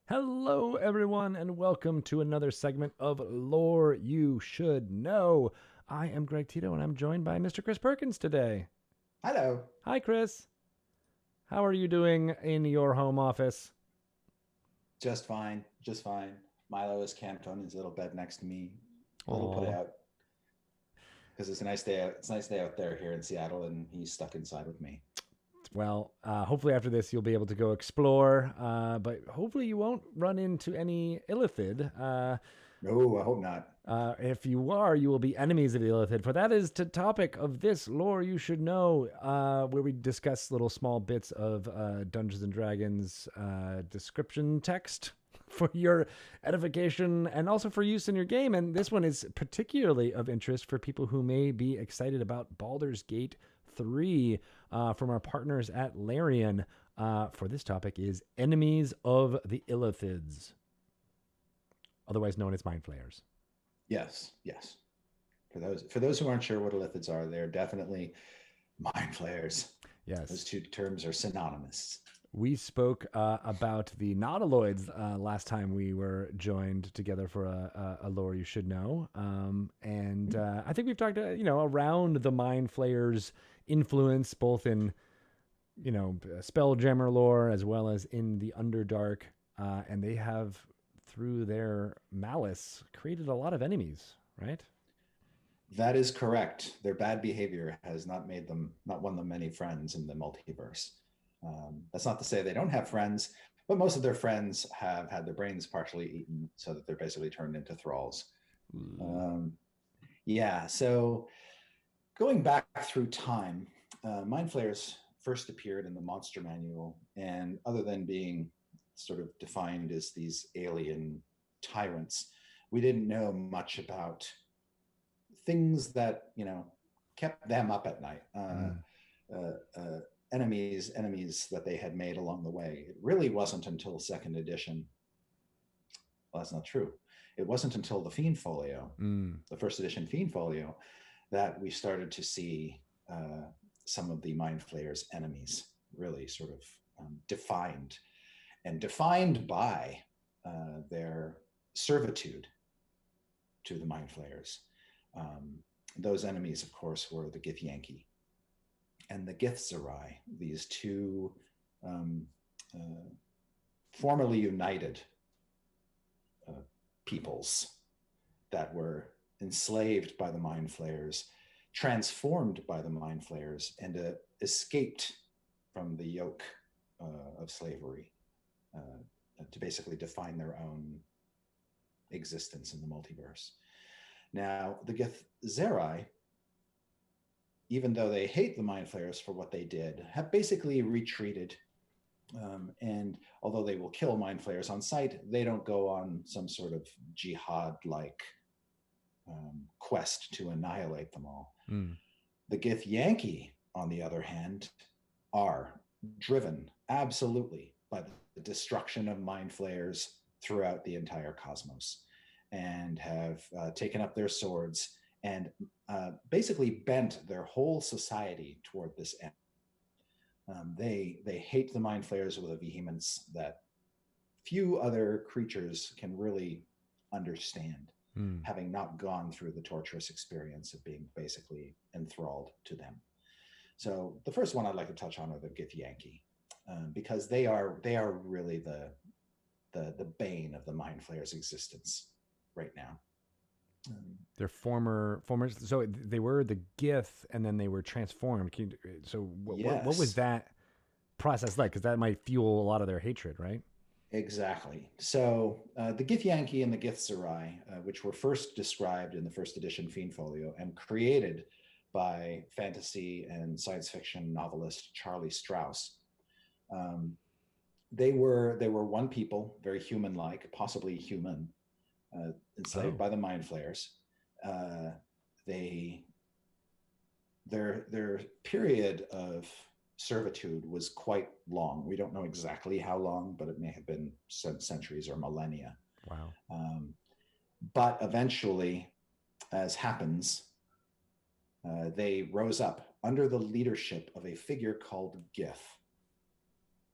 Hello, everyone, and welcome to another segment of Lore You Should Know. I am Greg Tito, and I'm joined by Mr. Chris Perkins today. Hello. Hi, Chris. How are you doing in your home office? Just fine. Just fine. Milo is camped on his little bed next to me, a little put Oh, out because it's a nice day out. It's a nice day out there here in Seattle, and he's stuck inside with me. well, hopefully after this you'll be able to go explore, but hopefully you won't run into any Illithid. No, I hope not. If you are, you will be enemies of the Illithid, for that is the topic of this lore you should know, where we discuss little small bits of Dungeons and Dragons description text for your edification and also for use in your game. And this one is particularly of interest for people who may be excited about Baldur's Gate 3 from our partners at Larian. For this topic is Enemies of the Illithids, otherwise known as Mind Flayers. Yes, yes. For those who aren't sure what Illithids are, they're definitely mind flayers. Those Yes. two terms are synonymous. We spoke about the Nautiloids last time we were joined together for a lore you should know. And I think we've talked, around the Mind Flayers' influence, both in, Spelljammer lore as well as in the Underdark. And they have, through their malice, created a lot of enemies, right? That is correct. Their bad behavior has not won them many friends in the multiverse. That's not to say they don't have friends, but most of their friends have had their brains partially eaten so that they're basically turned into thralls. Um, yeah, so going back through time, Mind Flayers first appeared in the Monster Manual, and other than being sort of defined as these alien tyrants, we didn't know much about things that kept them up at night. Mm. Enemies that they had made along the way. It really wasn't until second edition. Well, that's not true. It wasn't until the Fiend Folio, Mm. the first edition Fiend Folio, that we started to see some of the Mind Flayers' enemies really sort of defined, and defined by their servitude to the Mind Flayers. Those enemies, of course, were the Githyanki and the Githzerai, these two uh, formerly united peoples that were enslaved by the Mind Flayers, transformed by the Mind Flayers, and escaped from the yoke of slavery to basically define their own existence in the multiverse. Now, the Githzerai, even though they hate the Mind Flayers for what they did, have basically retreated. And although they will kill Mind Flayers on sight, they don't go on some sort of jihad-like quest to annihilate them all. Mm. The Githyanki, on the other hand, are driven absolutely by the destruction of Mind Flayers throughout the entire cosmos, and have taken up their swords and basically bent their whole society toward this end. They hate the Mind Flayers with a vehemence that few other creatures can really understand, Mm. having not gone through the torturous experience of being basically enthralled to them. So the first one I'd like to touch on are the Githyanki, because they are really the bane of the Mind Flayers' existence right now. They're former. So they were the Gith, and then they were transformed. So what was Yes, that process like? Because that might fuel a lot of their hatred, right? exactly. So the Githyanki and the Githzerai, which were first described in the first edition Fiend Folio and created by fantasy and science fiction novelist Charlie Strauss, um, they were one people, very human-like, possibly human, enslaved Oh, by the Mind Flayers. Uh, they their period of servitude was quite long. We don't know exactly how long, but it may have been centuries or millennia. wow. Um, but eventually, as happens, they rose up under the leadership of a figure called Gith.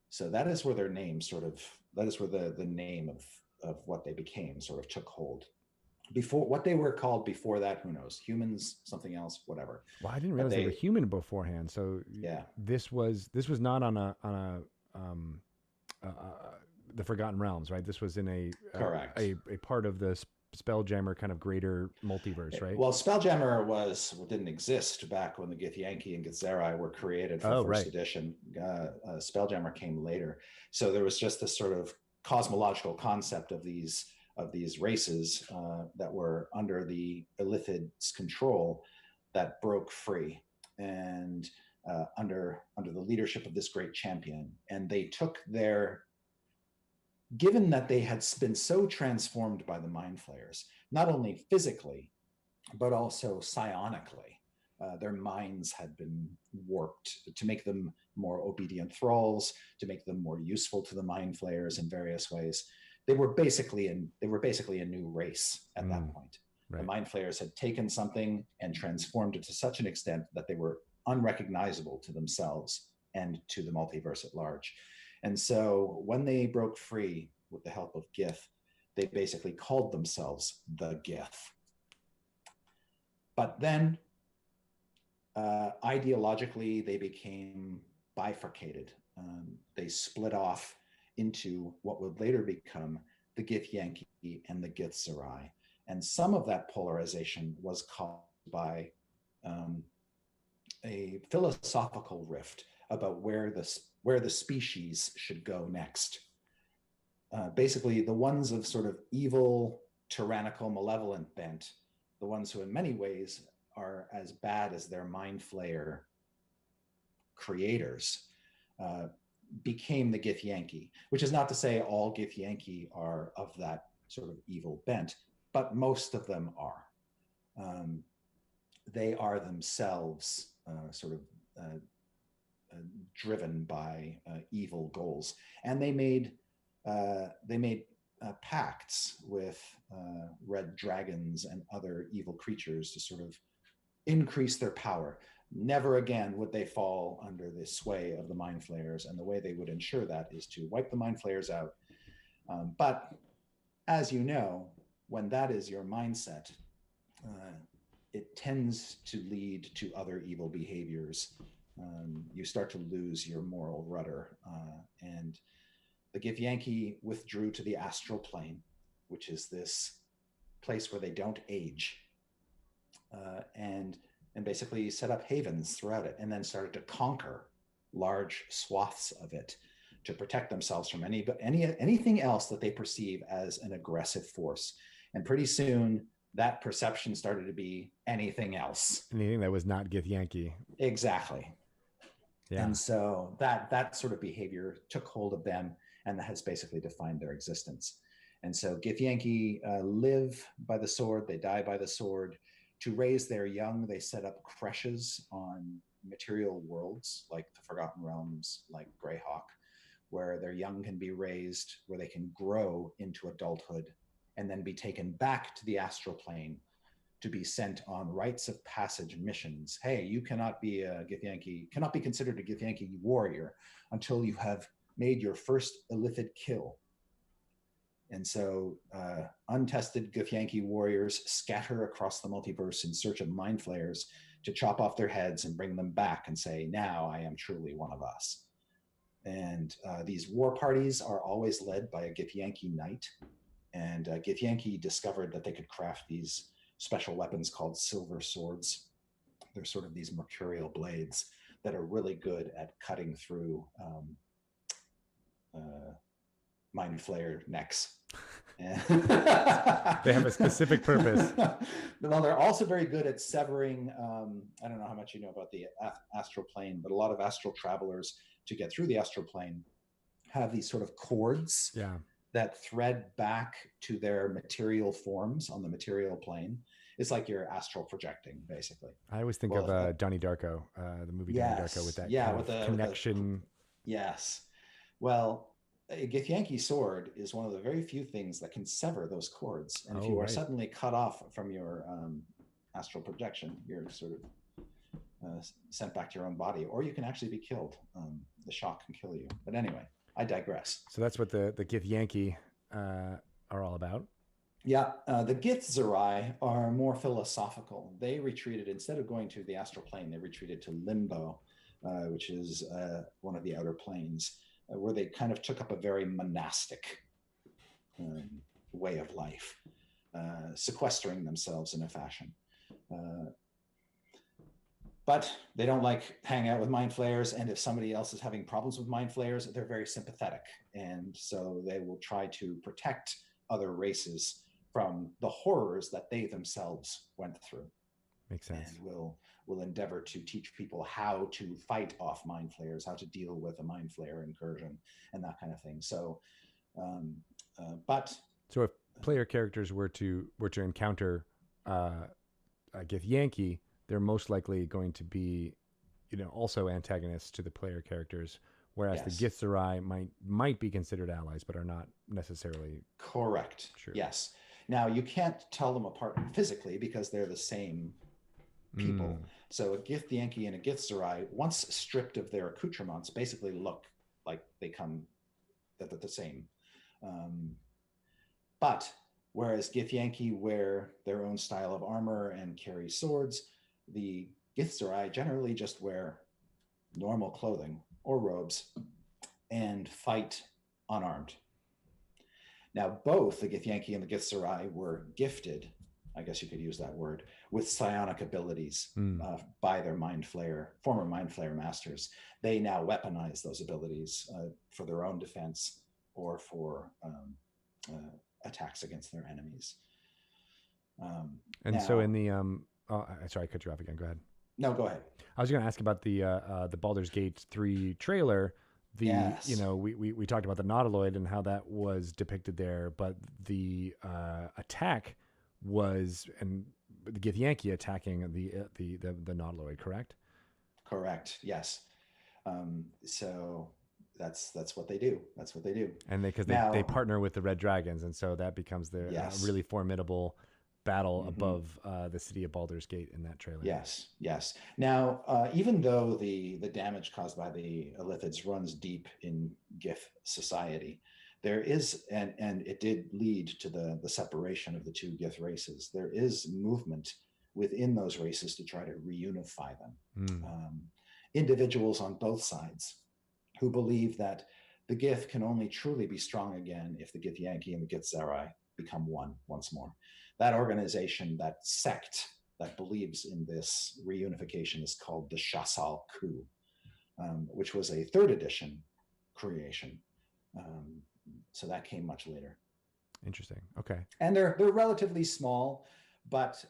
So that is where their name sort of where the name of what they became sort of took hold. Before, what they were called before that, who knows? Humans, something else, whatever. Well, I didn't realize they were human beforehand. So yeah, this was not on the Forgotten Realms, right? This was in correct. A part of the Spelljammer kind of greater multiverse, right? Well, Spelljammer didn't exist back when the Githyanki and Githzerai were created for first edition. Spelljammer came later, so there was just this sort of cosmological concept of these races that were under the Illithids' control that broke free, and under the leadership of this great champion, and they took given that they had been so transformed by the Mind Flayers, not only physically, but also psionically. Their minds had been warped to make them more obedient thralls, to make them more useful to the Mind Flayers in various ways. They were basically a new race at that point. Right. The Mind Flayers had taken something and transformed it to such an extent that they were unrecognizable to themselves and to the multiverse at large. And so when they broke free with the help of Gith, they basically called themselves the Gith. But then ideologically, they became bifurcated. They split off into what would later become the Githyanki and the Githzerai. And some of that polarization was caused by a philosophical rift about where the species should go next. Basically, the ones of sort of evil, tyrannical, malevolent bent, the ones who in many ways are as bad as their Mind Flayer creators, became the Githyanki, which is not to say all Githyanki are of that sort of evil bent, but most of them are. They are themselves driven by evil goals, and they made pacts with red dragons and other evil creatures to sort of increase their power. Never again would they fall under the sway of the Mind Flayers, and the way they would ensure that is to wipe the Mind Flayers out. But as you know, when that is your mindset, it tends to lead to other evil behaviors. You start to lose your moral rudder. And the Githyanki withdrew to the astral plane, which is this place where they don't age, and basically set up havens throughout it, and then started to conquer large swaths of it to protect themselves from anything else that they perceive as an aggressive force. And pretty soon, that perception started to be anything else. Anything that was not Githyanki. Exactly. Yeah. And so that sort of behavior took hold of them, and that has basically defined their existence. And so Githyanki live by the sword, they die by the sword. To raise their young, they set up creches on material worlds like the Forgotten Realms, like Greyhawk, where their young can be raised, where they can grow into adulthood, and then be taken back to the astral plane to be sent on rites of passage missions. Hey, you cannot be a Githyanki, cannot be considered a Githyanki warrior until you have made your first Illithid kill. And so untested Githyanki warriors scatter across the multiverse in search of Mind Flayers to chop off their heads and bring them back and say, now I am truly one of us. And these war parties are always led by a Githyanki knight. And Githyanki discovered that they could craft these special weapons called silver swords. They're sort of these mercurial blades that are really good at cutting through Mind Flayer necks. They have a specific purpose. Well, they're also very good at severing. I don't know how much you know about the astral plane, but a lot of astral travelers, to get through the astral plane, have these sort of cords that thread back to their material forms on the material plane. It's like you're astral projecting, basically. I always think of Donnie Darko, the movie Donnie Darko, with that kind of connection. Yes. Well, a Githyanki sword is one of the very few things that can sever those cords. And if you are suddenly cut off from your astral projection, you're sort of sent back to your own body, or you can actually be killed. The shock can kill you. But anyway. I digress. So that's what the Githyanki are all about. Yeah, the Githzerai are more philosophical. They retreated, instead of going to the astral plane, they retreated to limbo, which is one of the outer planes, where they kind of took up a very monastic way of life, sequestering themselves in a fashion. But they don't like hang out with mind flayers, and if somebody else is having problems with mind flayers, they're very sympathetic, and so they will try to protect other races from the horrors that they themselves went through. Makes sense. And will endeavor to teach people how to fight off mind flayers, how to deal with a mind flayer incursion, and that kind of thing. So, so if player characters were to encounter a Githyanki, they're most likely going to be, also antagonists to the player characters, whereas the Githzerai might be considered allies, but are not necessarily. Correct. True. Yes. Now, you can't tell them apart physically because they're the same people. So a Githyanki and a Githzerai, once stripped of their accoutrements, basically look like they're the same. But whereas Githyanki wear their own style of armor and carry swords, the Githzerai generally just wear normal clothing or robes and fight unarmed. Now, both the Githyanki and the Githzerai were gifted, I guess you could use that word, with psionic abilities by their former mind flayer masters. They now weaponize those abilities for their own defense or for attacks against their enemies. So in the sorry, I cut you off again. Go ahead. No, go ahead. I was going to ask about the Baldur's Gate 3 trailer. We talked about the Nautiloid and how that was depicted there, but the attack was, and the Githyanki attacking the Nautiloid, correct? Correct. Yes. So that's what they do. That's what they do. And they partner with the Red Dragons, and so that becomes the really formidable battle above the city of Baldur's Gate in that trailer. Yes. Now, even though the damage caused by the Illithids runs deep in Gith society, there is, and it did lead to the separation of the two Gith races. There is movement within those races to try to reunify them. Individuals on both sides who believe that the Gith can only truly be strong again if the Githyanki and the Githzerai become one once more. That organization, that sect that believes in this reunification is called the Shassal Kuo, which was a 3rd edition creation. So that came much later. Interesting. Okay. And they're relatively small, but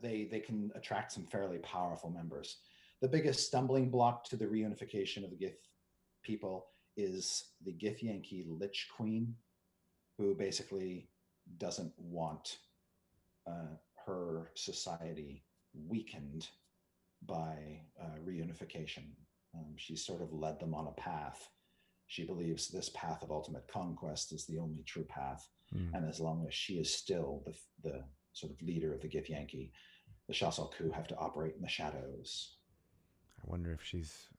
they can attract some fairly powerful members. The biggest stumbling block to the reunification of the Gith people is the Githyanki Lich Queen, who basically doesn't want her society weakened by reunification. She's sort of led them on a path. She believes this path of ultimate conquest is the only true path. And as long as she is still the sort of leader of the Githyanki, the Shassal Kuo have to operate in the shadows. I wonder if she's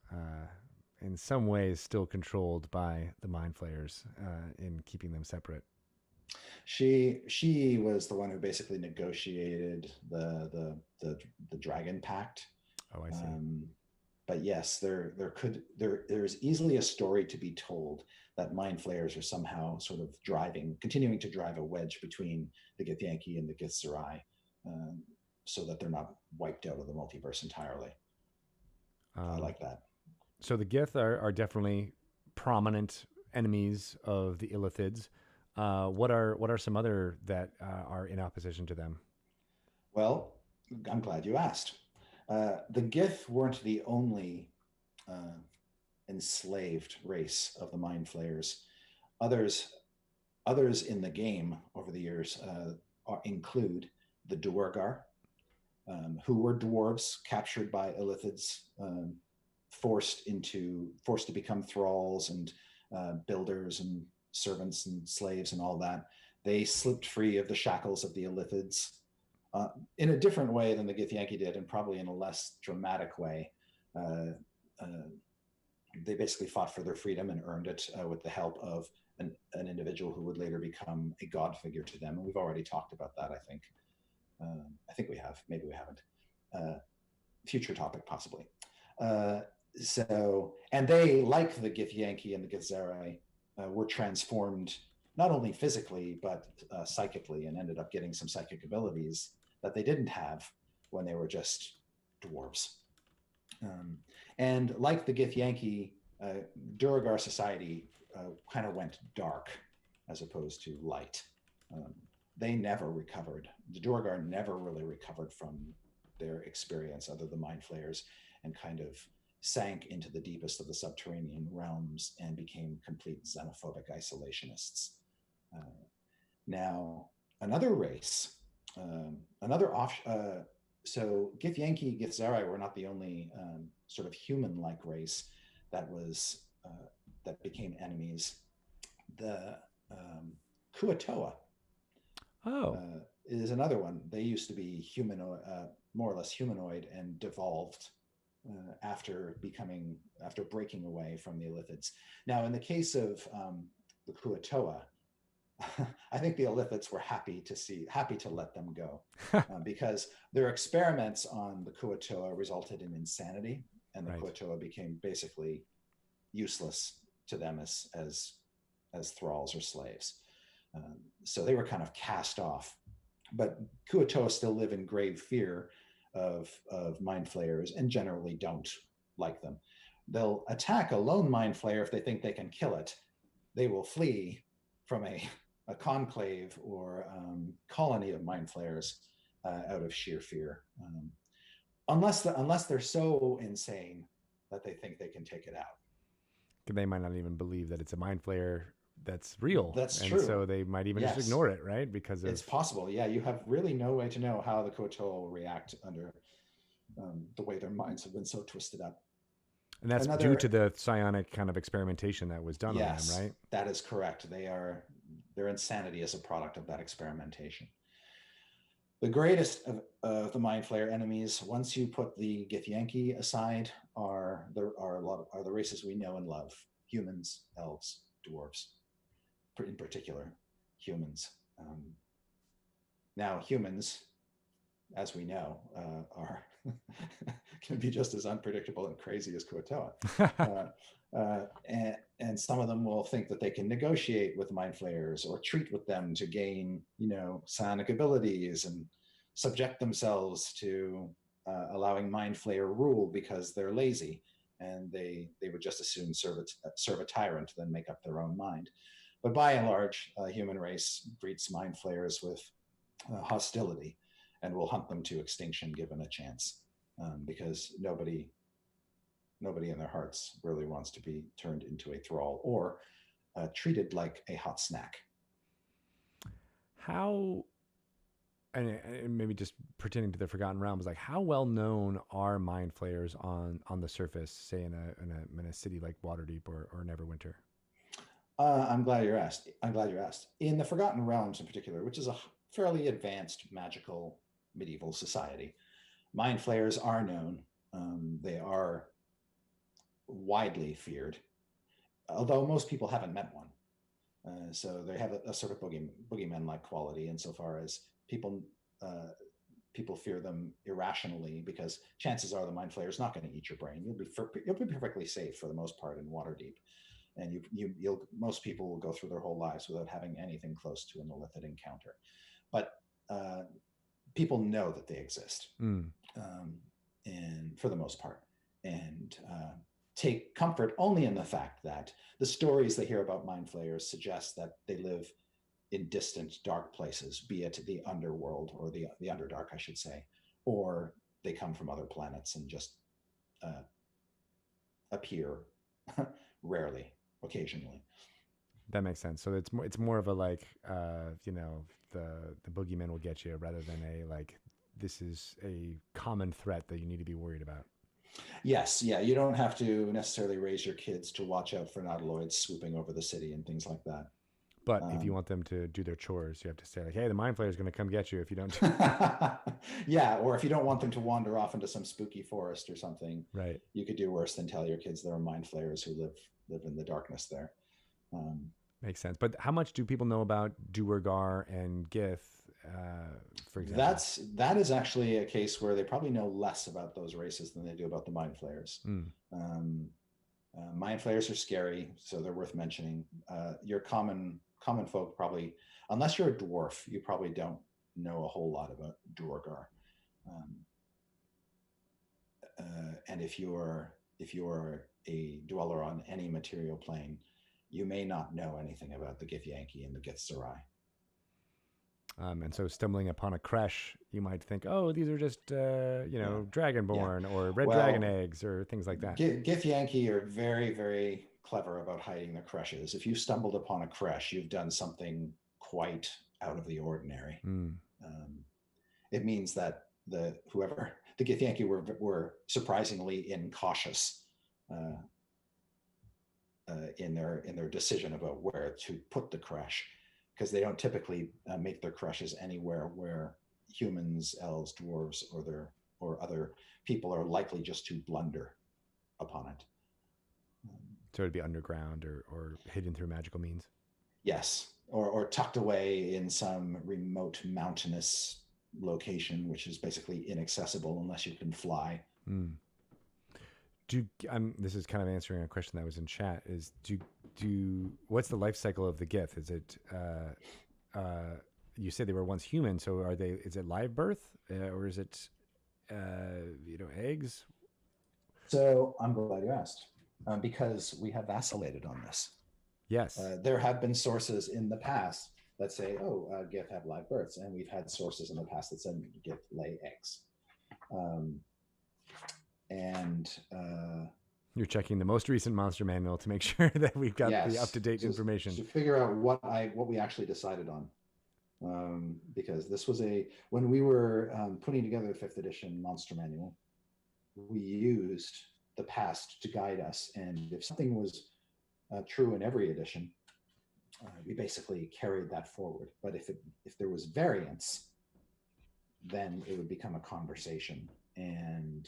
in some ways still controlled by the Mind Flayers in keeping them separate. She was the one who basically negotiated the Dragon Pact. Oh, I see. But yes, there's easily a story to be told that Mind Flayers are somehow sort of continuing to drive a wedge between the Githyanki and the Githzerai, so that they're not wiped out of the multiverse entirely. I like that. So the Gith are definitely prominent enemies of the Illithids. What are some other that are in opposition to them? Well, I'm glad you asked. The Gith weren't the only enslaved race of the Mind Flayers. Others in the game over the years include the Duergar, who were dwarves captured by Illithids, forced to become thralls and builders and servants and slaves and all that. They slipped free of the shackles of the Illithids in a different way than the Githyanki did, and probably in a less dramatic way. they basically fought for their freedom and earned it with the help of an individual who would later become a god figure to them. And we've already talked about that, I think. I think we have, maybe we haven't. Future topic, possibly. And they, like the Githyanki and the Githzerai, were transformed not only physically, but psychically, and ended up getting some psychic abilities that they didn't have when they were just dwarves. And like the Githyanki, Duergar society kind of went dark as opposed to light. They never recovered. The Duergar never really recovered from their experience other than mind flayers, and kind of sank into the deepest of the subterranean realms and became complete xenophobic isolationists. Now, another race, so Githyanki, Githzerai were not the only sort of human-like race that was that became enemies. The Kuo-Toa is another one. They used to be humanoid, more or less humanoid, and devolved after breaking away from the Illithids. Now, in the case of the Kuo-Toa, I think the Illithids were happy to let them go, because their experiments on the Kuo-Toa resulted in insanity, and the Kuo-Toa became basically useless to them as thralls or slaves. So they were kind of cast off. But Kuo-Toa still live in grave fear of mind flayers, and generally don't like them. They'll attack a lone mind flayer if they think they can kill it. They will flee from a conclave or colony of mind flayers out of sheer fear, unless they're so insane that they think they can take it out. They might not even believe that it's a mind flayer that's real. That's and true. So they might even just ignore it, right? Because it's possible. Yeah, you have really no way to know how the Kuo-Toa will react under the way their minds have been so twisted up. And that's due to the psionic kind of experimentation that was done on them, right? That is correct. Their insanity is a product of that experimentation. The greatest of the mind flayer enemies, once you put the Githyanki aside, are the races we know and love: humans, elves, dwarves. In particular, humans. Now, humans, as we know, are can be just as unpredictable and crazy as Kuo-Toa. And some of them will think that they can negotiate with mind flayers or treat with them to gain, psionic abilities, and subject themselves to allowing mind flayer rule because they're lazy, and they would just as soon serve a tyrant than make up their own mind. But by and large, human race greets mind flayers with hostility, and will hunt them to extinction given a chance, because nobody in their hearts really wants to be turned into a thrall or treated like a hot snack. How, and maybe just pertaining to the Forgotten Realms, like how well known are mind flayers on the surface, say in a city like Waterdeep or Neverwinter? I'm glad you asked. In the Forgotten Realms in particular, which is a fairly advanced magical medieval society, mind flayers are known. They are widely feared, although most people haven't met one. So they have a sort of boogeyman-like quality insofar as people fear them irrationally, because chances are the mind flayer is not going to eat your brain. You'll be perfectly safe for the most part in Waterdeep. And most people will go through their whole lives without having anything close to an Illithid encounter. But people know that they exist, and for the most part, and take comfort only in the fact that the stories they hear about mind flayers suggest that they live in distant, dark places, be it the underworld or the Underdark, I should say, or they come from other planets and just appear rarely. Occasionally. That makes sense. So it's more of a like, the boogeyman will get you, rather than a like, this is a common threat that you need to be worried about. Yes. Yeah. You don't have to necessarily raise your kids to watch out for nautiloids swooping over the city and things like that. But if you want them to do their chores, you have to say like, "Hey, the mind flayer is going to come get you if you don't." Yeah, or if you don't want them to wander off into some spooky forest or something, Right. You could do worse than tell your kids there are mind flayers who live in the darkness there. Makes sense. But how much do people know about Duergar and Gith, for example? That is actually a case where they probably know less about those races than they do about the mind flayers. Mind flayers are scary, so they're worth mentioning. Your common folk probably, unless you're a dwarf, you probably don't know a whole lot about Duergar. And if you're a dweller on any material plane, you may not know anything about the Githyanki and the Githzerai. And so stumbling upon a creche, you might think, oh, these are just, Dragonborn or red dragon eggs or things like that. Githyanki are very, very clever about hiding their creches. If you stumbled upon a creche, you've done something quite out of the ordinary. It means that the Githyanki were surprisingly incautious in their decision about where to put the creche, because they don't typically make their creches anywhere where humans, elves, dwarves, or other people are likely just to blunder upon it. So it'd be underground or hidden through magical means. Yes, or tucked away in some remote mountainous location, which is basically inaccessible unless you can fly. This is kind of answering a question that was in chat. What's the life cycle of the Gith? Is it you said they were once human, so is it live birth or is it eggs? So I'm glad you asked, because we have vacillated on this. Yes. There have been sources in the past that say, Gith have live births, and we've had sources in the past that said Gith lay eggs. You're checking the most recent monster manual to make sure that we've got the up-to-date information to figure out what we actually decided on, because this was when we were putting together the 5th edition monster manual, we used the past to guide us, and if something was true in every edition, we basically carried that forward. But if there was variance, then it would become a conversation. And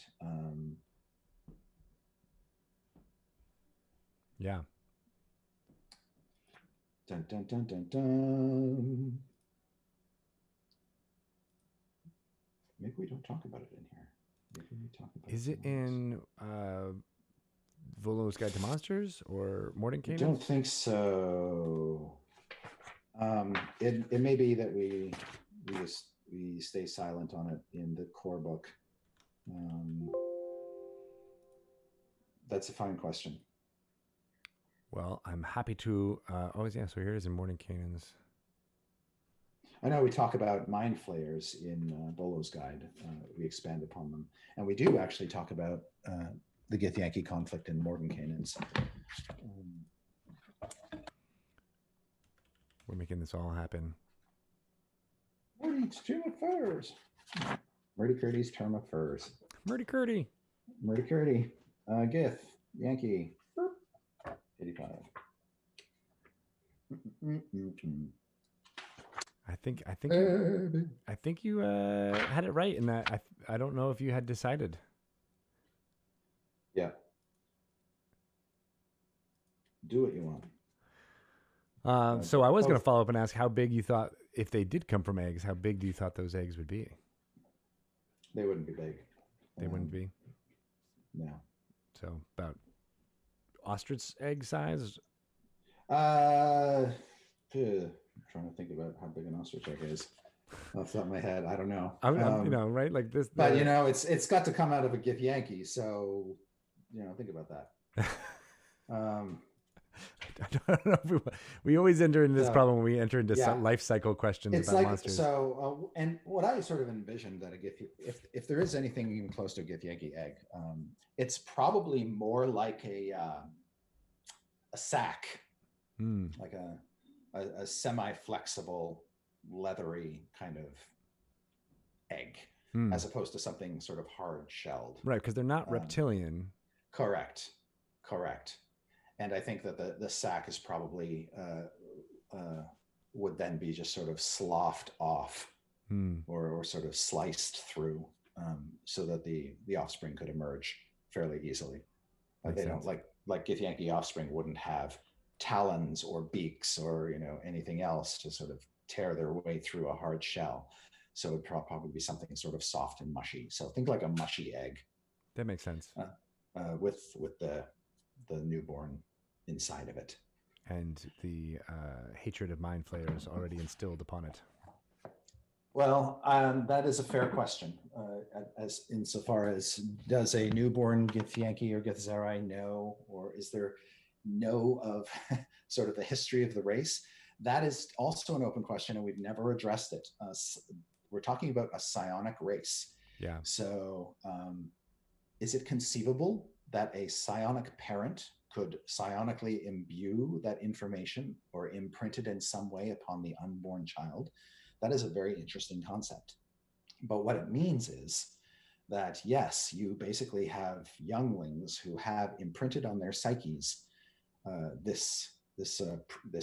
yeah. Dun, dun, dun, dun, dun. Maybe we don't talk about it in here. Maybe we talk about Is it in Volo's Guide to Monsters or Mordenkainen's? I don't think so. It may be that we stay silent on it in the core book. That's a fine question. Well, I'm happy to. So here it is in Mordenkainen's. I know we talk about mind flayers in Volo's Guide. We expand upon them, and we do actually talk about the Githyanki conflict in Mordenkainen's. We're making this all happen. Murdy's Term of Furs. Murdy Curdy's Term of Furs. Murdy Curdy. Gith. Yankee. 85. I think you had it right in that. I don't know if you had decided. Yeah. Do what you want. So I was going to follow up and ask how big you thought, if they did come from eggs, how big do you thought those eggs would be? They wouldn't be big. They wouldn't be? No. So about ostrich egg size? I'm trying to think about how big an ostrich egg is. Off the top of my head, I don't know. Right? Like this. But it's got to come out of a Githyanki, so think about that. I don't know if we always enter into this problem when we enter into life cycle questions about monsters. So, and what I sort of envisioned that if there is anything even close to a Githyanki egg, it's probably more like a sack, like a semi-flexible, leathery kind of egg, as opposed to something sort of hard-shelled. Right, because they're not reptilian. Correct. And I think that the sack is probably would then be just sort of sloughed off or sort of sliced through, so that the offspring could emerge fairly easily. They don't like Githyanki offspring wouldn't have talons or beaks or anything else to sort of tear their way through a hard shell. So it'd probably be something sort of soft and mushy. So think like a mushy egg. That makes sense. With the newborn inside of it. And the hatred of mind flayers already instilled upon it. Well, that is a fair question. As insofar as, does a newborn Githyanki or Githzerai know, or is there know of sort of the history of the race? That is also an open question, and we've never addressed it. We're talking about a psionic race. Yeah. So is it conceivable that a psionic parent could psionically imbue that information or imprint it in some way upon the unborn child? That is a very interesting concept. But what it means is that, yes, you basically have younglings who have imprinted on their psyches this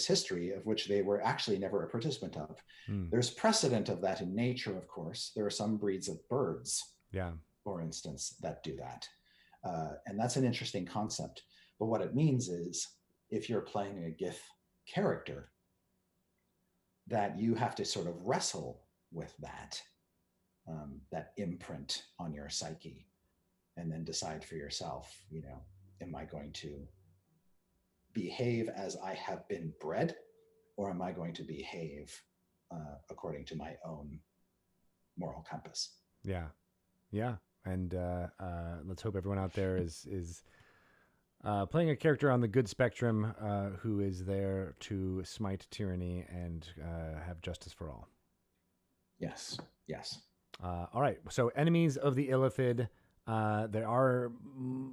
history of which they were actually never a participant of. There's precedent of that in nature, of course. There are some breeds of birds, for instance, that do that. And that's an interesting concept. But what it means is, if you're playing a Gith character, that you have to sort of wrestle with that imprint on your psyche, and then decide for yourself, am I going to behave as I have been bred, or am I going to behave according to my own moral compass? Yeah. And let's hope everyone out there is playing a character on the good spectrum who is there to smite tyranny and have justice for all. Yes. All right. So, enemies of the Illithid. There are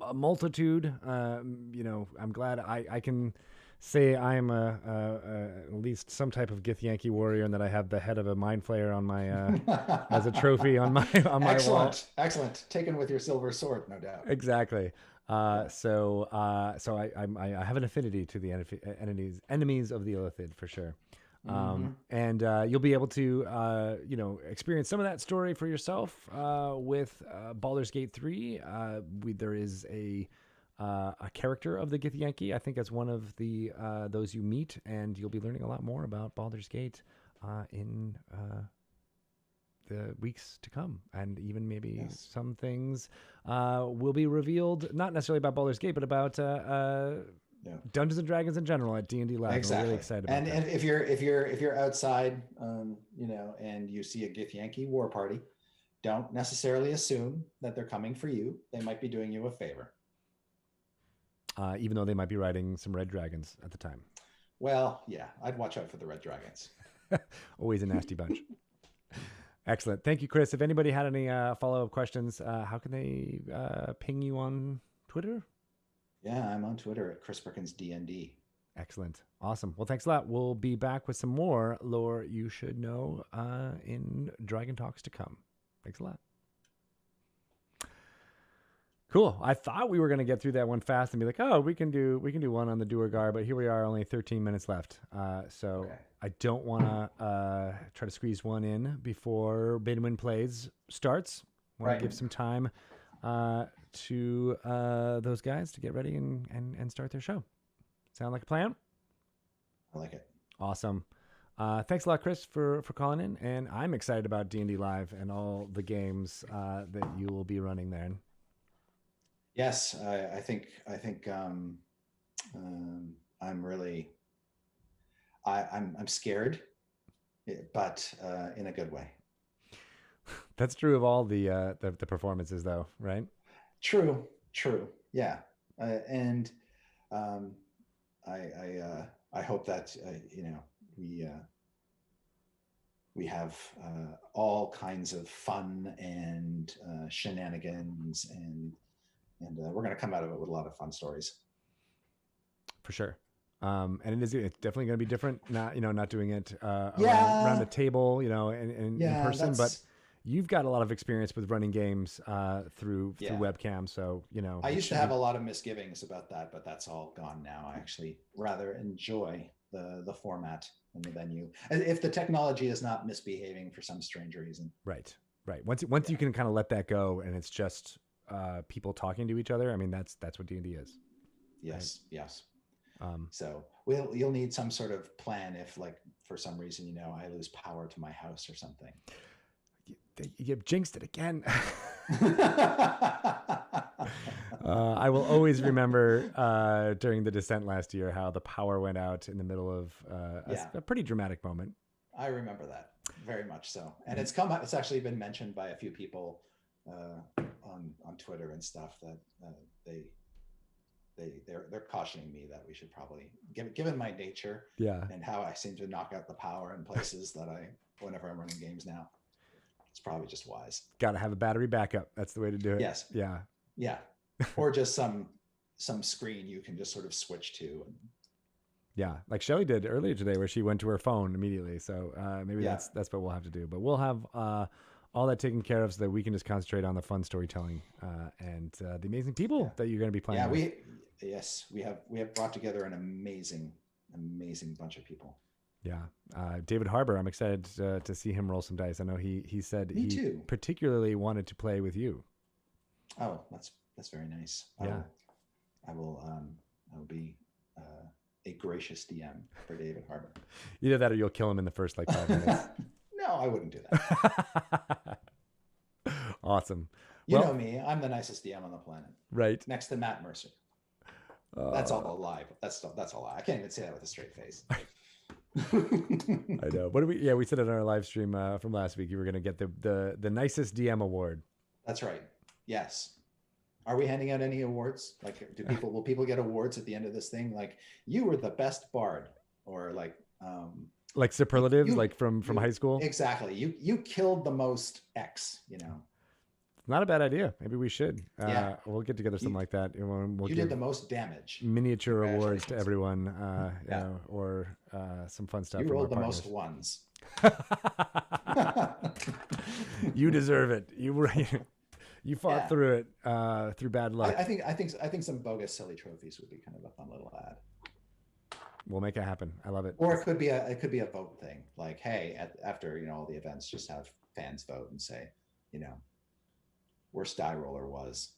a multitude. I'm glad I can say I am at least some type of Githyanki warrior, and that I have the head of a mind flayer on my as a trophy on my wall. Excellent. Taken with your silver sword, no doubt. Exactly. So I have an affinity to the enemies of the Illithid for sure. And you'll be able to experience some of that story for yourself with Baldur's Gate 3. There is a character of the Githyanki. I think as one of the those you meet, and you'll be learning a lot more about Baldur's Gate in the weeks to come, and even maybe some things will be revealed, not necessarily about Baldur's Gate, but about Dungeons and Dragons in general at D&D Live. Exactly. We're really excited about that. And if you're outside, and you see a Githyanki war party, don't necessarily assume that they're coming for you. They might be doing you a favor. Even though they might be riding some red dragons at the time. Well, yeah, I'd watch out for the red dragons. Always a nasty bunch. Excellent. Thank you, Chris. If anybody had any follow-up questions, how can they ping you on Twitter? Yeah, I'm on Twitter at Chris Perkins D&D. Excellent. Awesome. Well, thanks a lot. We'll be back with some more lore you should know in Dragon Talks to come. Thanks a lot. Cool. I thought we were going to get through that one fast and be like, oh, we can do one on the Duergar, but here we are, only 13 minutes left. So I don't want to try to squeeze one in before Betamin Plays starts. Want to give some time to those guys to get ready and start their show. Sound like a plan? I like it. Awesome. Thanks a lot, Chris, for calling in. And I'm excited about D&D Live and all the games that you will be running there. Yes, I think I'm really I'm scared, but in a good way. That's true of all the performances, though, right? True. Yeah, and I hope that we have all kinds of fun and shenanigans, and we're going to come out of it with a lot of fun stories. For sure. And it's definitely going to be different. Not doing it around the table, in person, but you've got a lot of experience with running games through webcam. So, I used to have a lot of misgivings about that, but that's all gone now. I actually rather enjoy the format and the venue, if the technology is not misbehaving for some strange reason. Right. Once you can kind of let that go, and it's just people talking to each other. I mean, that's what D&D is. Yes. Right? Yes. So you'll need some sort of plan if, like, for some reason, I lose power to my house or something. You've jinxed it again. I will always remember during the descent last year how the power went out in the middle of a pretty dramatic moment. I remember that very much so, and it's actually been mentioned by a few people on Twitter and stuff that they're cautioning me that we should probably, given my nature and how I seem to knock out the power in places that whenever I'm running games now, it's probably just wise. Got to have a battery backup. That's the way to do it. Yes. Yeah. Or just some screen you can just sort of switch to. Yeah, like Shelly did earlier today, where she went to her phone immediately. So maybe that's what we'll have to do. But we'll have all that taken care of so that we can just concentrate on the fun storytelling and the amazing people that you're going to be playing with. We have brought together an amazing bunch of people. Yeah. David Harbour, I'm excited to see him roll some dice. I know he said Me too. Particularly wanted to play with you. Oh, that's very nice. Yeah. I will be a gracious DM for David Harbour. Either that or you'll kill him in the first 5 minutes. No, I wouldn't do that. Awesome. You know me. I'm the nicest DM on the planet. Right. Next to Matt Mercer. That's all a lie. That's a lie. I can't even say that with a straight face. I know. We said it on our live stream from last week. You were going to get the nicest DM award. That's right. Yes. Are we handing out any awards? Like, will people get awards at the end of this thing? Like, you were the best bard, or like superlatives, from high school. Exactly. You killed the most X. Not a bad idea. Maybe we should. We'll get together something like that. We'll did the most damage. Miniature awards to everyone, or some fun stuff. You rolled the most ones. You deserve it. You fought through it through bad luck. I think some bogus silly trophies would be kind of a fun little ad. We'll make it happen. I love it. Or it could be a vote thing. Like, hey, after all the events, just have fans vote and say, worst die roller was.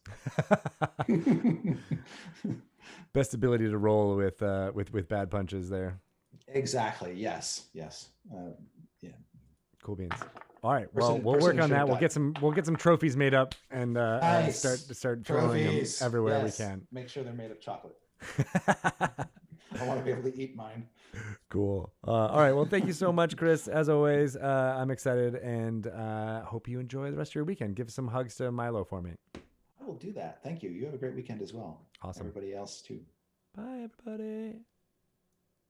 Best ability to roll with bad punches there. Exactly. Yes. Yeah. Cool beans. All right. Well, we'll work on that. We'll get some trophies made up and start throwing them everywhere we can. Make sure they're made of chocolate. I want to be able to eat mine. Cool. All right. Well, thank you so much, Chris. As always, I'm excited and hope you enjoy the rest of your weekend. Give some hugs to Milo for me. I will do that. Thank you. You have a great weekend as well. Awesome. Everybody else too. Bye, everybody.